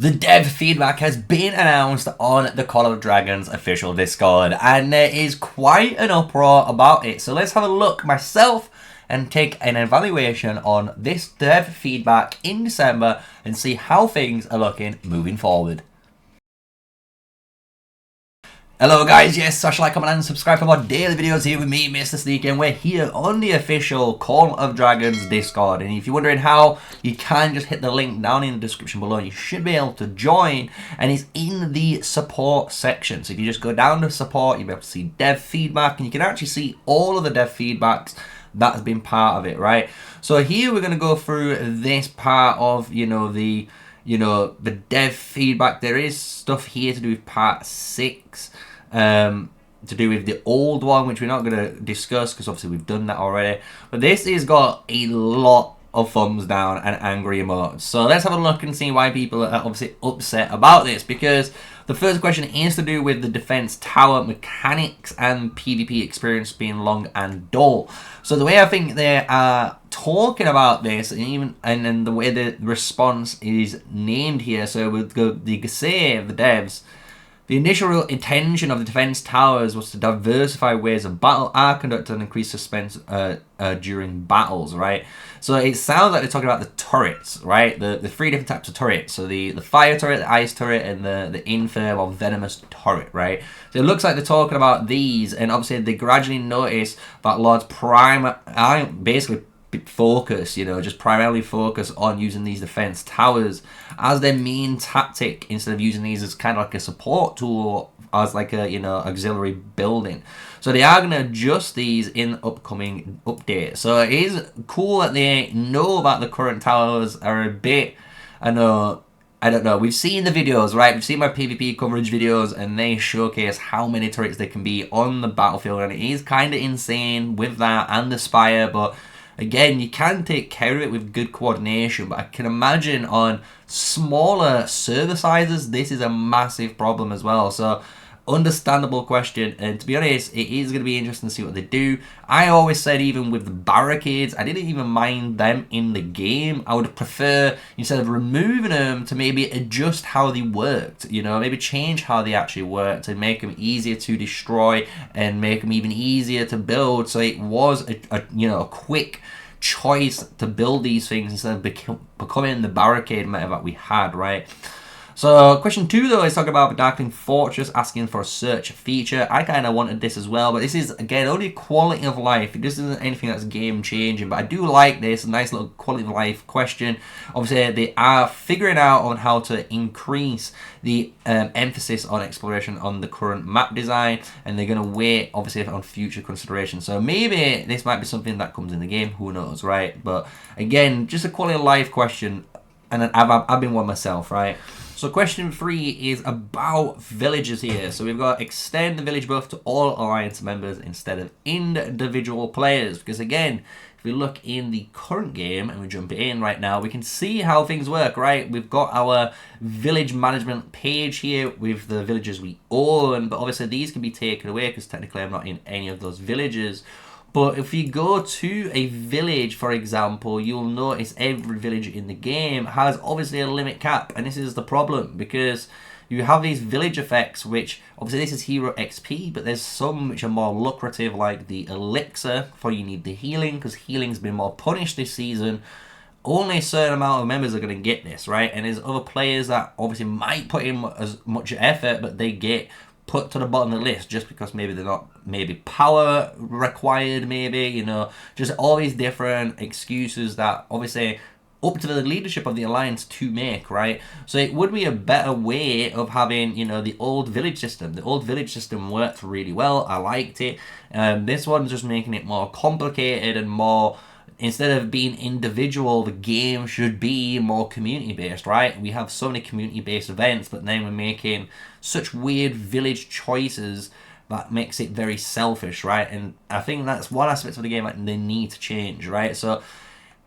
The dev feedback has been announced on the Call of Dragons official Discord, and there is quite an uproar about it. So let's have a look myself and take an evaluation on this dev feedback in December and see how things are looking moving forward. Hello guys, yes, smash like, comment and subscribe for more daily videos here with me, MrSneakyy, and we're here on the official Call of Dragons Discord. And if you're wondering how, you can just hit the link down in the description below. You should be able to join, and it's in the support section. So if you just go down to support, you'll be able to see dev feedback, and you can actually see all of the dev feedbacks that has been part of it, right? So here we're going to go through this part of, the dev feedback. There is stuff here to do with part 6. To do with the old one, which we're not going to discuss because obviously we've done that already. But this has got a lot of thumbs down and angry emotes. So let's have a look and see why people are obviously upset about this. Because the first question is to do with the defense tower mechanics and PvP experience being long and dull. So the way I think they are talking about this, and then the way the response is named here, so you could say the devs. The initial intention of the defense towers was to diversify ways of battle are conducted and increase suspense during battles, right? So it sounds like they're talking about the turrets, right? The 3 different types of turrets. So the fire turret, the ice turret, and the infirm or venomous turret, right? So it looks like they're talking about these, and obviously they gradually notice that Lord's Prime basically just primarily focus on using these defense towers as their main tactic instead of using these as kind of like a support tool, as like a auxiliary building. So they are going to adjust these in upcoming updates. So it is cool that they know that the current towers are a bit, I don't know. We've seen the videos, right? We've seen my PvP coverage videos, and they showcase how many turrets there can be on the battlefield, and it is kind of insane with that and the Spire, but again, you can take care of it with good coordination, but I can imagine on smaller server sizes, this is a massive problem as well. So, understandable question, and to be honest, it is going to be interesting to see what they do. I always said, even with the barricades, I didn't even mind them in the game. I would prefer, instead of removing them, to maybe adjust how they worked, maybe change how they actually worked and make them easier to destroy and make them even easier to build, so it was a quick choice to build these things instead of becoming the barricade meta that we had, right? So question 2 though is talking about Darkling Fortress, asking for a search feature. I kind of wanted this as well, but this is again only quality of life. This isn't anything that's game changing, but I do like this. Nice little quality of life question. Obviously they are figuring out on how to increase the emphasis on exploration on the current map design, and they're going to wait obviously on future consideration. So maybe this might be something that comes in the game, who knows, right? But again, just a quality of life question, and I've been one myself, right? So question 3 is about villages here. So we've got extend the village buff to all alliance members instead of individual players. Because again, if we look in the current game and we jump in right now, we can see how things work, right? We've got our village management page here with the villages we own, but obviously these can be taken away because technically I'm not in any of those villages. But if you go to a village, for example, you'll notice every village in the game has obviously a limit cap. And this is the problem, because you have these village effects, which obviously this is hero XP, but there's some which are more lucrative, like the elixir, for you need the healing, because healing's been more punished this season. Only a certain amount of members are going to get this, right? And there's other players that obviously might put in as much effort, but they get put to the bottom of the list just because maybe they're not power required, just all these different excuses that obviously up to the leadership of the alliance to make, right? So it would be a better way of having, the old village system. The old village system worked really well. I liked it. This one's just making it more complicated and more. Instead of being individual, the game should be more community-based, right? We have so many community-based events, but then we're making such weird village choices that makes it very selfish, right? And I think that's one aspect of the game that they need to change, right? So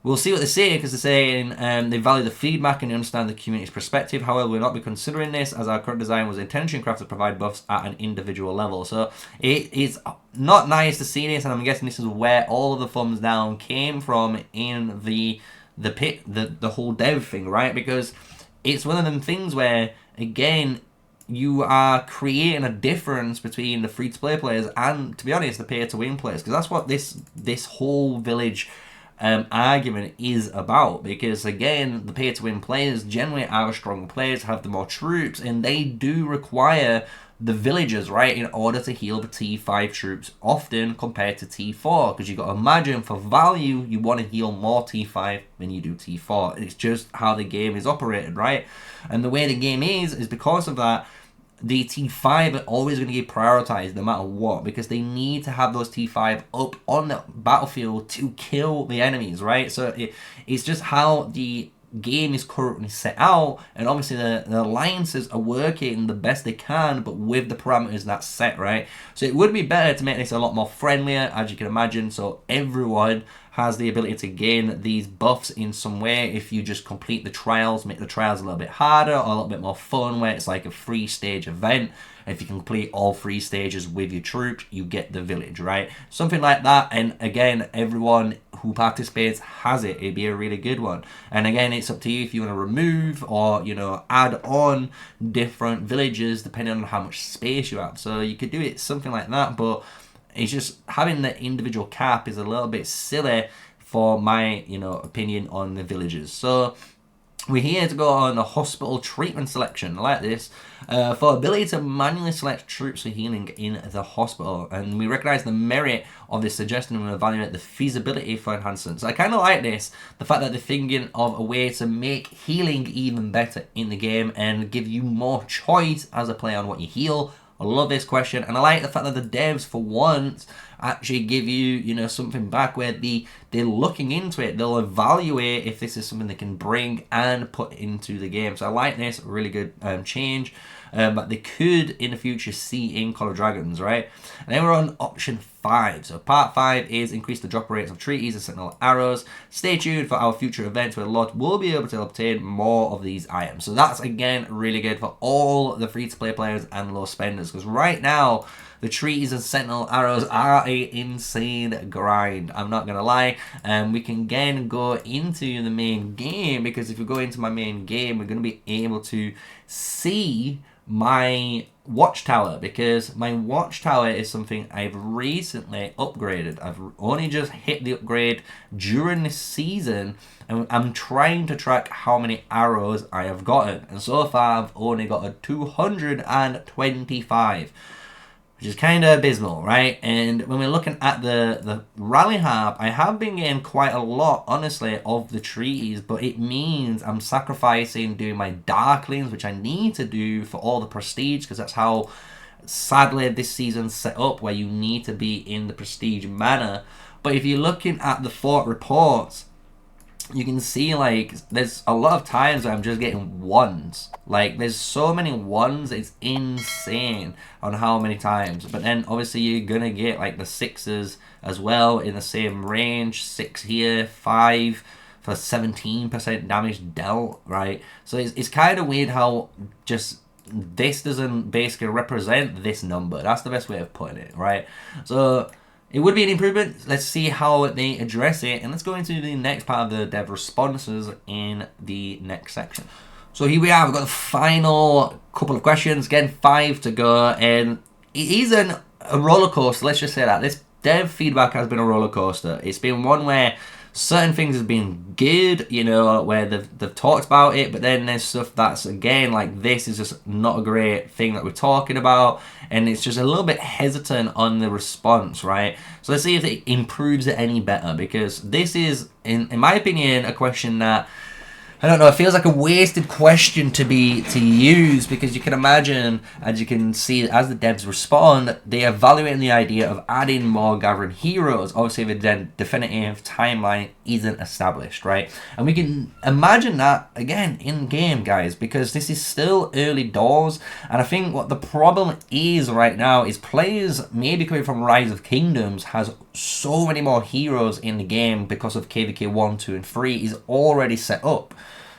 we'll see what they say, because they're saying they value the feedback and they understand the community's perspective. However, we'll not be considering this as our current design was intentionally crafted to provide buffs at an individual level. So it is not nice to see this, and I'm guessing this is where all of the thumbs down came from in the whole dev thing, right? Because it's one of them things where, again, you are creating a difference between the free-to-play players and, to be honest, the pay-to-win players, because that's what this whole village argument is about. Because again, the pay-to-win players generally are stronger players, have the more troops, and they do require the villagers, right, in order to heal the T5 troops often compared to T4, because you got to imagine, for value, you want to heal more T5 than you do T4. It's just how the game is operated, right? And the way the game is because of that, the T5 are always going to get prioritized no matter what, because they need to have those T5 up on the battlefield to kill the enemies, right? So it's just how the game is currently set out, and obviously the alliances are working the best they can, but with the parameters that's set, right? So it would be better to make this a lot more friendlier, as you can imagine, so everyone has the ability to gain these buffs in some way. If you just complete the trials, make the trials a little bit harder or a little bit more fun, where it's like a 3-stage event. If you complete all 3 stages with your troops, you get the village, right? Something like that. And again, everyone who participates has it. It'd be a really good one. And again, it's up to you if you want to remove or, you know, add on different villages depending on how much space you have. So you could do it something like that, but it's just having the individual cap is a little bit silly for my, you know, opinion on the villages. So we're here to go on the hospital treatment selection. I like this. For ability to manually select troops for healing in the hospital. And we recognize the merit of this suggestion and evaluate the feasibility for enhancements. So I kind of like this. The fact that they're thinking of a way to make healing even better in the game and give you more choice as a player on what you heal. I love this question, and I like the fact that the devs, for once, actually give you, you know, something back where they're looking into it. They'll evaluate if this is something they can bring and put into the game. So I like this, really good change. But they could in the future see in Call of Dragons, right? And then we're on option 5. So part 5 is increase the drop rates of treaties and sentinel arrows. Stay tuned for our future events where Lord will be able to obtain more of these items. So that's, again, really good for all the free-to-play players and low spenders, because right now the treaties and sentinel arrows are a insane grind. I'm not gonna lie. We can again go into the main game, because if we go into my main game, we're gonna be able to see my watchtower, because my watchtower is something I've recently upgraded. I've only just hit the upgrade during this season, and I'm trying to track how many arrows I have gotten, and so far I've only got a 225, which is kind of abysmal, right? And when we're looking at the rally harp, I have been getting quite a lot, honestly, of the treaties, but it means I'm sacrificing doing my darklings, which I need to do for all the prestige, because that's how, sadly, this season's set up, where you need to be in the prestige manner. But if you're looking at the fort reports, you can see, like, there's a lot of times where I'm just getting 1s. Like, there's so many 1s, it's insane on how many times. But then, obviously, you're gonna get, like, the 6s as well in the same range. 6 here, 5 for 17% damage dealt, right? So it's kind of weird how just this doesn't basically represent this number. That's the best way of putting it, right? So it would be an improvement. Let's see how they address it. And let's go into the next part of the dev responses in the next section. So here we are. We've got the final couple of questions. Again, 5 to go. And it is a roller coaster. Let's just say that. This dev feedback has been a roller coaster. It's been one where certain things have been good, you know, where they've talked about it, but then there's stuff that's, again, like, this is just not a great thing that we're talking about, and it's just a little bit hesitant on the response, right? So let's see if it improves it any better, because this is, in my opinion, a question that, I don't know, it feels like a wasted question to use, because you can imagine, as you can see, as the devs respond, they're evaluating the idea of adding more gathering heroes. Obviously, the definitive timeline isn't established, right? And we can imagine that, again, in-game, guys, because this is still early doors, and I think what the problem is right now is players, maybe coming from Rise of Kingdoms, has so many more heroes in the game because of KVK 1, 2, and 3 is already set up.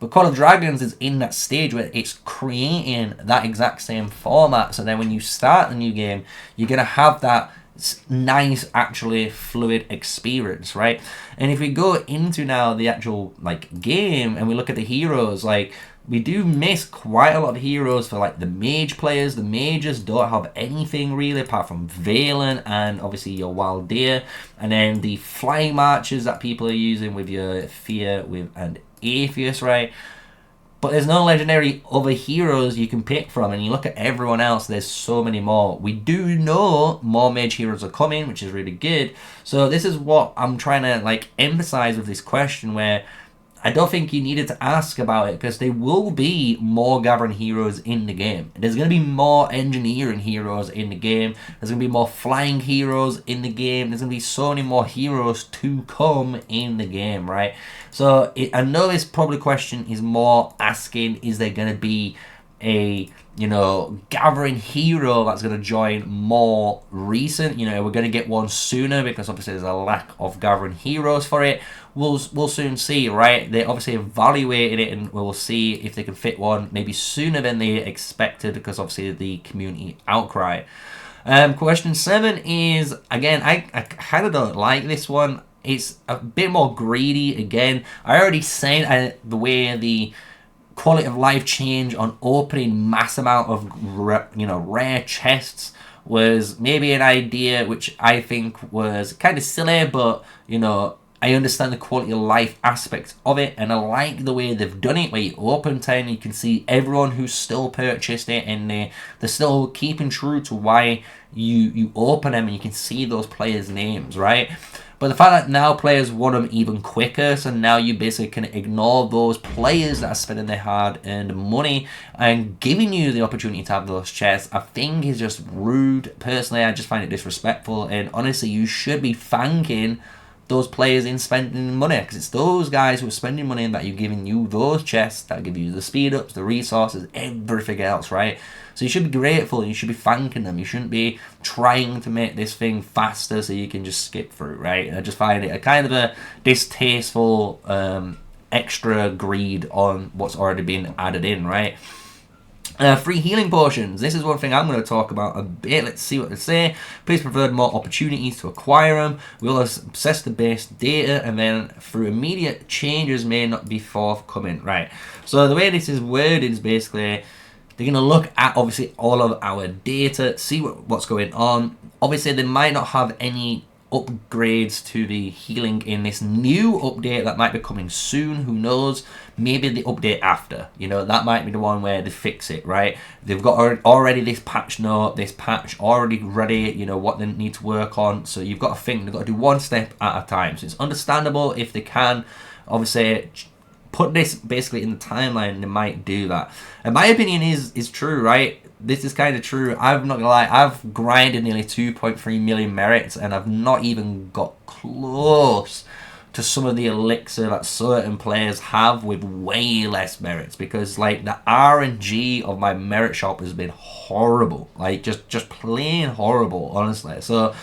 But Call of Dragons is in that stage where it's creating that exact same format. So then when you start the new game, you're going to have that nice, actually fluid experience, right? And if we go into now the actual, like, game and we look at the heroes, like, we do miss quite a lot of heroes for like the mage players. The mages don't have anything really apart from Valen and obviously your Wild Deer, and then the flying marchers that people are using with your Fear and Atheist, right? But there's no legendary other heroes you can pick from, and you look at everyone else, there's so many more. We do know more mage heroes are coming, which is really good. So this is what I'm trying to like emphasize with this question, where I don't think you needed to ask about it, because there will be more gathering heroes in the game. There's going to be more engineering heroes in the game. There's going to be more flying heroes in the game. There's going to be so many more heroes to come in the game, right? So I know this probably question is more asking, is there going to be a, you know, gathering hero that's going to join more recent? You know, we're going to get one sooner because obviously there's a lack of gathering heroes for it. We'll soon see, right? They obviously evaluated it, and we'll see if they can fit one maybe sooner than they expected, because obviously the community outcry. Question 7 is, again, I kind of don't like this one. It's a bit more greedy. Again, I already said the way the quality of life change on opening mass amount of rare chests was maybe an idea which I think was kind of silly, but you know, I understand the quality of life aspect of it, and I like the way they've done it, where you open 10, you can see everyone who's still purchased it, and they're still keeping true to why you open them, and you can see those players' names, right? But the fact that now players want them even quicker, so now you basically can ignore those players that are spending their hard-earned money and giving you the opportunity to have those chests, I think is just rude. Personally, I just find it disrespectful, and honestly, you should be thanking those players in spending money, because it's those guys who are spending money and that you're giving you those chests that give you the speed ups, the resources, everything else, right? So you should be grateful, and you should be thanking them. You shouldn't be trying to make this thing faster so you can just skip through, right? I just find it a kind of a distasteful extra greed on what's already been added in, right? Free healing potions. This is one thing I'm going to talk about a bit. Let's see what they say. Please provide more opportunities to acquire them. We will assess the base data, and then through immediate changes may not be forthcoming. Right. So the way this is worded is basically they're going to look at obviously all of our data, see what's going on. Obviously they might not have any upgrades to the healing in this new update that might be coming soon. Who knows? Maybe the update after, you know, that might be the one where they fix it, right? They've got already this patch note, this patch already ready, you know, what they need to work on. So you've got to think, they've got to do one step at a time. So it's understandable if they can obviously put this basically in the timeline, they might do that. And my opinion is true, right? This is kind of true. I'm not gonna lie, I've grinded nearly 2.3 million merits, and I've not even got close to some of the elixir that certain players have with way less merits, because like the RNG of my merit shop has been horrible, like just plain horrible, honestly. So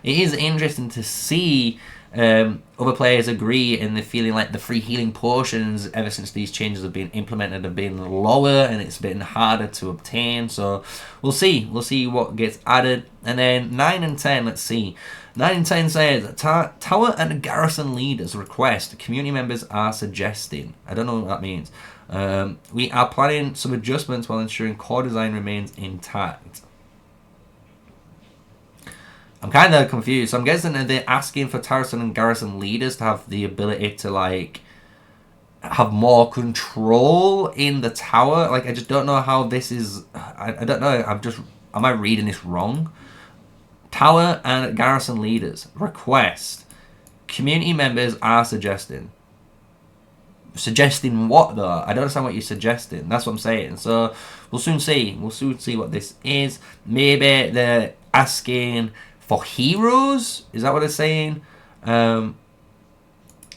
it is interesting to see other players agree, and they're feeling like the free healing potions ever since these changes have been implemented have been lower, and it's been harder to obtain. So we'll see what gets added. And then 9 and 10, let's see. 9 and 10 says tower and garrison leaders request community members are suggesting. I don't know what that means. We are planning some adjustments while ensuring core design remains intact. I'm kind of confused. So I'm guessing that they're asking for Tarrison and Garrison leaders to have the ability to like have more control in the tower. Like I just don't know how this is. I don't know. Am I reading this wrong? Tower and Garrison leaders request community members are suggesting. Suggesting what though? I don't understand what you're suggesting. That's what I'm saying. So we'll soon see. We'll soon see what this is. Maybe they're asking for heroes? Is that what they're saying?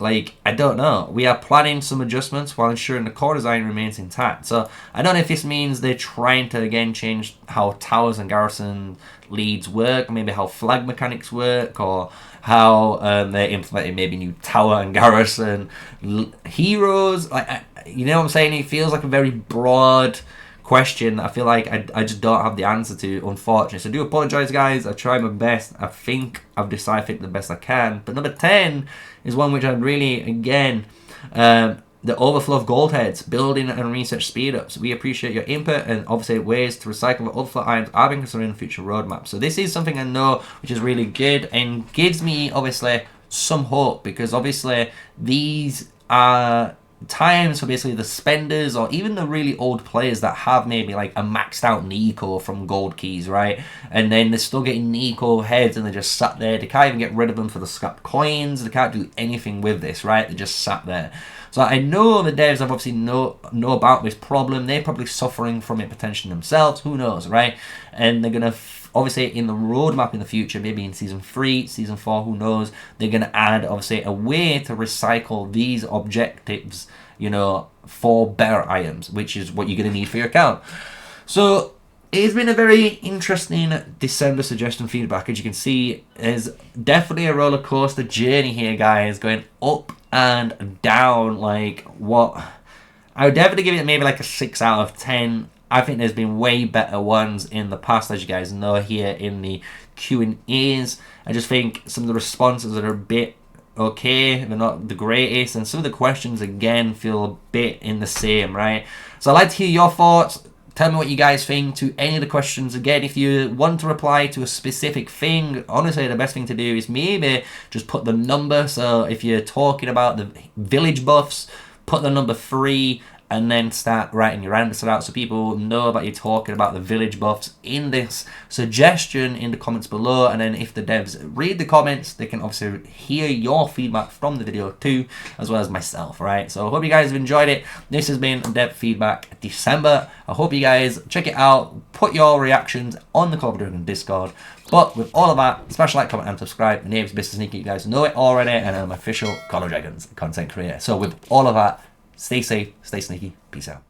Like, I don't know. We are planning some adjustments while ensuring the core design remains intact. So, I don't know if this means they're trying to, again, change how towers and garrison leads work, maybe how flag mechanics work, or how they're implementing maybe new tower and garrison heroes. Like, you know what I'm saying? It feels like a very broad question. I feel like I just don't have the answer to, unfortunately. So I do apologise, guys. I tried my best. I think I've deciphered the best I can. But number 10 is one which I really, again, the overflow of gold heads, building and research speed ups. We appreciate your input, and obviously ways to recycle the overflow items are being considered in future roadmaps. So this is something I know which is really good and gives me obviously some hope, because obviously these are times for basically the spenders or even the really old players that have maybe like a maxed out Nico from gold keys, right? And then they're still getting Nico heads and they're just sat there. They can't even get rid of them for the scrap coins. They can't do anything with this, right? They're just sat there. So I know the devs have obviously know about this problem. They're probably suffering from it potentially themselves. Who knows, right? And they're going to obviously in the roadmap in the future, maybe in season 3, season 4, who knows, they're going to add obviously a way to recycle these objectives, you know, for better items, which is what you're going to need for your account. So it's been a very interesting December suggestion feedback. As you can see, is definitely a roller coaster journey here, guys, going up and down. Like, what I would definitely give it maybe like a 6 out of 10. I think there's been way better ones in the past, as you guys know here in the Q&As. I just think some of the responses are a bit okay, they're not the greatest, and some of the questions again feel a bit in the same, right? So I'd like to hear your thoughts. Tell me what you guys think to any of the questions. Again, if you want to reply to a specific thing, honestly, the best thing to do is maybe just put the number. So if you're talking about the village buffs, put the number 3 and then start writing your answer out so people know that you're talking about the village buffs in this suggestion in the comments below. And then if the devs read the comments, they can obviously hear your feedback from the video too, as well as myself, right? So I hope you guys have enjoyed it. This has been Dev Feedback December. I hope you guys check it out, put your reactions on the Call of Duty Discord. But with all of that, smash like, comment, and subscribe. My name is MrSneakyy. You guys know it already, and I'm official Call of Dragons content creator. So with all of that, stay safe, stay sneaky. Peace out.